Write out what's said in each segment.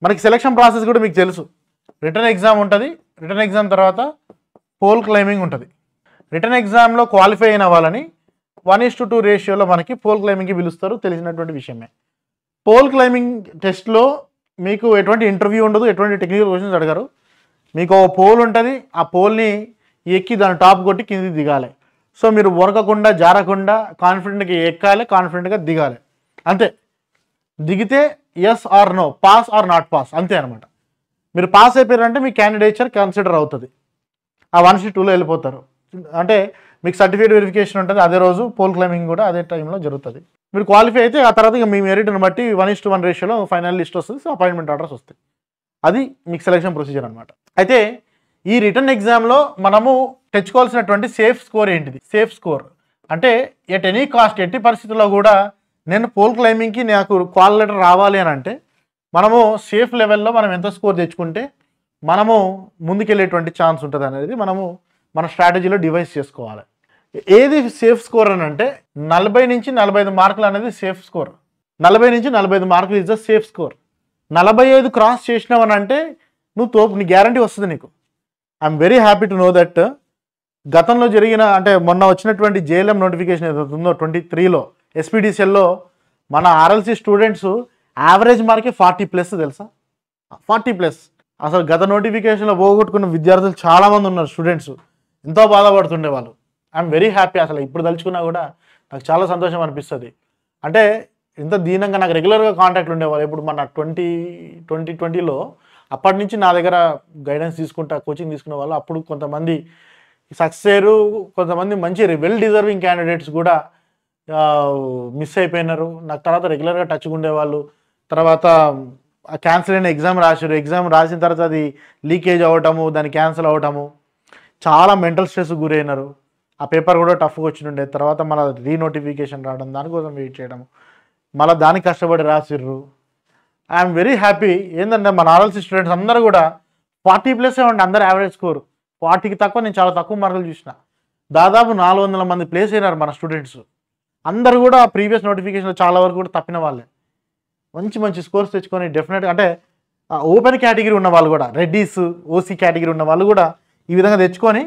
మనకి selection process కూడా మీకు తెలుసు. రిటర్న్ ఎగ్జామ్ ఉంటుంది, రిటర్న్ ఎగ్జామ్ తర్వాత పోల్ క్లైంబింగ్ ఉంటుంది. రిటర్న్ ఎగ్జామ్లో క్వాలిఫై అయిన వాళ్ళని 1:2 రేషియోలో మనకి పోల్ క్లైంబింగ్కి పిలుస్తారు, తెలిసినటువంటి విషయమే. పోల్ క్లైంబింగ్ టెస్ట్లో మీకు ఎటువంటి ఇంటర్వ్యూ ఉండదు, ఎటువంటి టెక్నికల్ క్వశ్చన్స్ అడగరు. మీకు ఒక పోల్ ఉంటుంది, ఆ పోల్ని ఎక్కి దాని టాప్ కొట్టి కిందికి దిగాలి. సో మీరు వరకకుండా జారకుండా కాన్ఫిడెంట్గా ఎక్కాలి, కాన్ఫిడెంట్గా దిగాలి, అంతే. దిగితే yes or no, pass or not pass, అంతే అనమాట. మీరు పాస్ అయిపోయారంటే మీ క్యాండిడేచర్ కన్సిడర్ అవుతుంది, ఆ 1:2లో వెళ్ళిపోతారు. అంటే మీకు సర్టిఫికేట్ వెరిఫికేషన్ ఉంటుంది అదే రోజు, పోల్ క్లైంబింగ్ కూడా అదే టైంలో జరుగుతుంది. మీరు క్వాలిఫై అయితే ఆ తర్వాత ఇక మీ మెరిట్ని బట్టి 1:1 రేషియోలో ఫైనల్ లిస్ట్ వస్తుంది, సో అపాయింట్మెంట్ ఆర్డర్స్ వస్తాయి. అది మీకు సెలక్షన్ ప్రొసీజర్ అనమాట. అయితే ఈ రిటర్న్ ఎగ్జామ్లో మనము తెచ్చుకోవాల్సినటువంటి సేఫ్ స్కోర్ ఏంటిది? సేఫ్ స్కోర్ అంటే ఎట్ ఎనీ కాస్ట్, ఎట్టి పరిస్థితుల్లో కూడా నేను పోల్ క్లైంబింగ్కి నాకు కాల్ లెటర్ రావాలి అని అంటే మనము సేఫ్ లెవెల్లో మనం ఎంత స్కోర్ తెచ్చుకుంటే మనము ముందుకెళ్ళేటువంటి ఛాన్స్ ఉంటుంది అనేది మనము మన స్ట్రాటజీలో డివైస్ చేసుకోవాలి. ఏది సేఫ్ స్కోర్ అని అంటే 40 నుంచి 45 మార్కులు అనేది సేఫ్ స్కోర్. 40 నుంచి 45 మార్కులు is the safe score. 45 cross చేసినావు అని అంటే నువ్వు తోపు, నీ గ్యారంటీ వస్తుంది నీకు. I'm very happy to know that గతంలో జరిగిన, అంటే మొన్న వచ్చినటువంటి జేఎల్ఎం నోటిఫికేషన్ ఏదైతే ఉందో 23లో ఎస్పీడీసీఎల్లో మన ఆర్ఎల్సీ స్టూడెంట్స్ యావరేజ్ మార్కే 40+ తెలుసా, 40+. అసలు గత నోటిఫికేషన్లో పోగొట్టుకున్న విద్యార్థులు చాలామంది ఉన్నారు, స్టూడెంట్స్ ఎంతో బాధపడుతుండే వాళ్ళు. I'm very happy. అసలు ఇప్పుడు తలుచుకున్నా కూడా నాకు చాలా సంతోషం అనిపిస్తుంది. అంటే ఇంత దీనంగా నాకు రెగ్యులర్గా కాంటాక్ట్లు ఉండేవాళ్ళు. ఇప్పుడు మన 2020లో అప్పటి నుంచి నా దగ్గర గైడెన్స్ తీసుకుంటా, కోచింగ్ తీసుకునే వాళ్ళు. అప్పుడు కొంతమంది సక్సెస్ అయ్యారు, కొంతమంది మంచి వెల్ డిజర్వింగ్ క్యాండిడేట్స్ కూడా మిస్ అయిపోయినారు. నాకు తర్వాత రెగ్యులర్గా టచ్గా ఉండేవాళ్ళు. తర్వాత క్యాన్సిల్ అయిన ఎగ్జామ్ రాశారు, ఎగ్జామ్ రాసిన తర్వాత అది లీకేజ్ అవ్వటము, దాన్ని క్యాన్సిల్ అవ్వటము, చాలా మెంటల్ స్ట్రెస్ గురైనారు. ఆ పేపర్ కూడా టఫ్గా వచ్చిండే. తర్వాత మళ్ళీ రీనోటిఫికేషన్ రావడం, దానికోసం వెయిట్ చేయడం, మళ్ళీ దానికి కష్టపడి రాసిర్రు. I'm very happy. ఏంటంటే మన ఆర్ఎల్సీ స్టూడెంట్స్ అందరూ కూడా 40+ ఉండి అందరు యావరేజ్ స్కోర్. 40కి తక్కువ నేను చాలా తక్కువ మార్కులు చూసిన. దాదాపు 400 మంది ప్లేస్ అయినారు మన స్టూడెంట్స్. అందరూ కూడా ప్రీవియస్ నోటిఫికేషన్లో చాలా వరకు కూడా తప్పిన వాళ్ళే. మంచి మంచి స్కోర్స్ తెచ్చుకొని డెఫినెట్గా, అంటే ఓపెన్ కేటగిరీ ఉన్న వాళ్ళు కూడా, రెడ్డీస్ ఓసీ కేటగిరీ ఉన్న వాళ్ళు కూడా ఈ విధంగా తెచ్చుకొని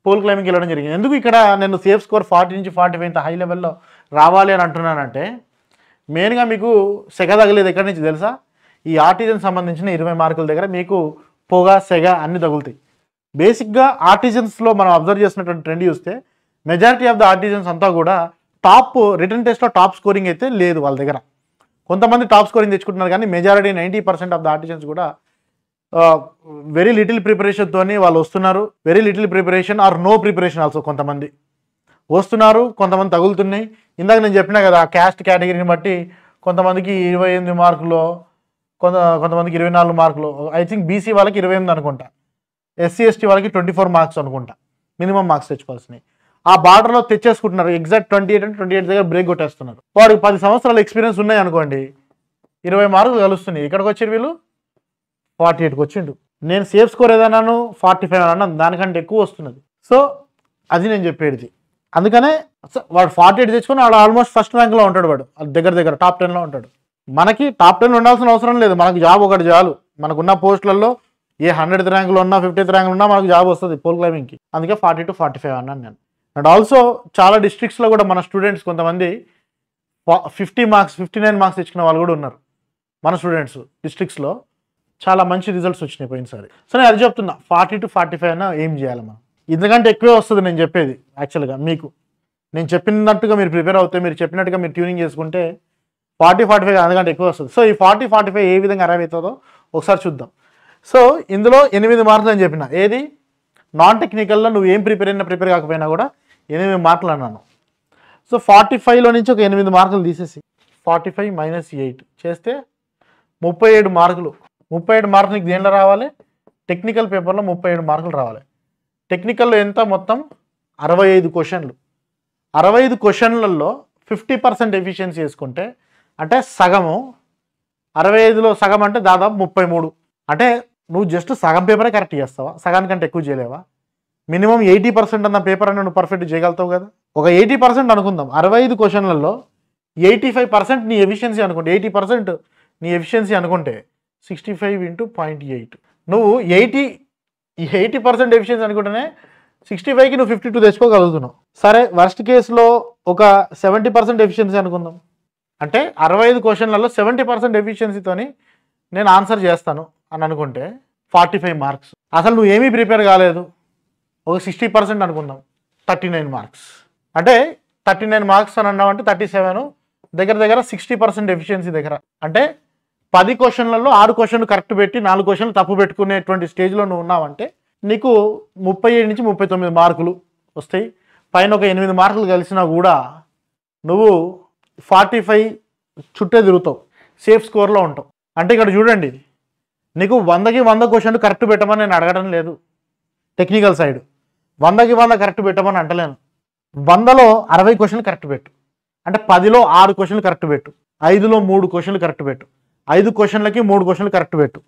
పోల్ క్లైంబింగ్కి వెళ్ళడం జరిగింది. ఎందుకు ఇక్కడ నేను సేఫ్ స్కోర్ 40 నుంచి 45 ఇంత హై లెవెల్లో రావాలి అని అంటున్నానంటే, మెయిన్గా మీకు సెగ తగిలేదు ఎక్కడి నుంచి తెలుసా? ఈ ఆర్టిజన్ సంబంధించిన 20 మార్కుల దగ్గర మీకు పొగ, సెగ అన్నీ తగులుతాయి. బేసిక్గా ఆర్టిజన్స్లో మనం అబ్జర్వ్ చేసినటువంటి ట్రెండ్ చూస్తే మెజారిటీ ఆఫ్ ద ఆర్టిజన్స్ అంతా కూడా టాప్ రిటర్న్ టెస్ట్లో టాప్ స్కోరింగ్ అయితే లేదు వాళ్ళ దగ్గర. కొంతమంది టాప్ స్కోరింగ్ తెచ్చుకుంటున్నారు, కానీ మెజారిటీ 90% ఆఫ్ ద ఆర్టిజన్స్ కూడా వెరీ లిటిల్ ప్రిపరేషన్తో వాళ్ళు వస్తున్నారు. Very little preparation or no preparation also కొంతమంది వస్తున్నారు, కొంతమంది తగులుతున్నాయి. ఇందాక నేను చెప్పినా కదా, క్యాస్ట్ కేటగిరీని బట్టి కొంతమందికి 28 మార్కులు, కొంతమందికి 24 మార్కులు. ఐ థింక్ బీసీ వాళ్ళకి 28 అనుకుంటా, ఎస్సీ ఎస్టీ వాళ్ళకి 24 మార్క్స్ అనుకుంటా మినిమం మార్క్స్ తెచ్చుకోవాల్సినవి. ఆ బార్డర్లో తెచ్చేసుకుంటున్నారు. ఎగ్జాక్ట్ 28 అంటే 28 దగ్గర బ్రేక్ కొట్టేస్తున్నారు. వాడికి 10 సంవత్సరాల ఎక్స్పీరియన్స్ ఉన్నాయి అనుకోండి, 20 మార్కులు కలుస్తున్నాయి. ఇక్కడికి వచ్చారు వీళ్ళు 48కి వచ్చిండు. నేను సేఫ్ స్కోర్ ఏదన్నాను 45 అన్నాను, దానికంటే ఎక్కువ వస్తున్నది. సో అది నేను చెప్పేది. అందుకనే వాడు 48 తెచ్చుకొని వాడు ఆల్మోస్ట్ ఫస్ట్ ర్యాంక్లో ఉంటాడు, వాడు దగ్గర టాప్ 10లో ఉంటాడు. మనకి టాప్ 10 ఉండాల్సిన అవసరం లేదు, మనకు జాబ్ ఒకటి చాలు. మనకున్న పోస్టులలో ఏ 100th ర్యాంకులో ఉన్నా 50th ర్యాంకులో ఉన్నా మనకు జాబ్ వస్తుంది పోల్ క్లైంబింగ్కి. అందుకే 40 to 45 అన్నాను నేను. అండ్ ఆల్సో చాలా డిస్ట్రిక్ట్స్లో కూడా మన స్టూడెంట్స్ కొంతమంది 50 మార్క్స్ 59 మార్క్స్ తెచ్చుకున్న వాళ్ళు కూడా ఉన్నారు మన స్టూడెంట్స్. డిస్ట్రిక్ట్స్లో చాలా మంచి రిజల్ట్స్ వచ్చినాయి పోయినసారి. సో నేను అది చెప్తున్నా, 40 to 45 అయినా ఏం చేయాలి మనం. ఇంతకంటే ఎక్కువే వస్తుంది నేను చెప్పేది. యాక్చువల్గా మీకు నేను చెప్పినట్టుగా మీరు ప్రిపేర్ అవుతే, మీరు చెప్పినట్టుగా మీరు ట్యూనింగ్ చేసుకుంటే 40-45 అందుకంటే ఎక్కువ వస్తుంది. సో ఈ 40-45 ఏ విధంగా అరైవ్ అవుతుందో ఒకసారి చూద్దాం. సో ఇందులో 8 మార్కులు అని చెప్పిన, ఏది నాన్ టెక్నికల్లో నువ్వు ఏం ప్రిపేర్ కాకపోయినా కూడా 8 మార్కులు అన్నాను. సో 45లో నుంచి ఒక 8 మార్కులు తీసేసి 45 - 8 చేస్తే 37 మార్కులు. 37 మార్కులు నీకు దేంట్లో రావాలి? టెక్నికల్ పేపర్లో 37 మార్కులు రావాలి. టెక్నికల్లో ఎంత? మొత్తం 65 క్వశ్చన్లు. 65 క్వశ్చన్లలో 50% ఎఫిషియన్సీ వేసుకుంటే అంటే సగము, 65లో సగం అంటే దాదాపు 33. అంటే నువ్వు జస్ట్ సగం పేపరే కరెక్ట్ చేస్తావా? సగానికంటే ఎక్కువ చేయలేవా? మినిమం 80% అన్న పేపర్ అని నువ్వు పర్ఫెక్ట్ చేయగలుగుతావు కదా. ఒక 80% అనుకుందాం. 65 క్వశ్చన్లలో 85% నీ ఎఫిషియన్సీ అనుకుంటే, 80% నీ ఎఫిషియన్సీ అనుకుంటే 65 ఇంటూ 0.8. నువ్వు 80% ఎఫిషియన్సీ అనుకుంటేనే 65కి నువ్వు 52 తెచ్చుకోగలుగుతున్నావు. సరే వర్స్ట్ కేసులో ఒక 70% ఎఫిషియన్సీ అనుకుందాం. అంటే 65 క్వశ్చన్లలో 70% ఎఫిషియన్సీతోని నేను ఆన్సర్ చేస్తాను అని అనుకుంటే 45 మార్క్స్. అసలు నువ్వు ఏమీ ప్రిపేర్ కాలేదు, ఒక 60% అనుకుందాం, 39 మార్క్స్. అంటే 39 మార్క్స్ అని అన్నావు అంటే 37 దగ్గర 60% ఎఫిషియన్సీ దగ్గర. అంటే 10 క్వశ్చన్లలో 6 క్వశ్చన్లు కరెక్ట్ పెట్టి 4 క్వశ్చన్లు తప్పు పెట్టుకునేటువంటి స్టేజ్లో నువ్వు ఉన్నావంటే నీకు 37 నుంచి 39 మార్కులు వస్తాయి. పైన ఒక 8 మార్కులు కలిసినా కూడా నువ్వు 45 చుట్టే తిరుగుతావు, సేఫ్ స్కోర్లో ఉంటావు. అంటే ఇక్కడ చూడండి, నీకు 100కి 100 క్వశ్చన్లు కరెక్ట్ పెట్టమని నేను అడగడం లేదు. టెక్నికల్ సైడ్ 100కి 100 కరెక్ట్ పెట్టమని అంటలేను. 100లో 60 క్వశ్చన్లు కరెక్ట్ పెట్టు, అంటే 10లో 6 క్వశ్చన్లు కరెక్ట్ పెట్టు, 5లో 3 క్వశ్చన్లు కరెక్ట్ పెట్టు, 5 క్వశ్చన్లకి 3 క్వశ్చన్లు కరెక్ట్ పెట్టు.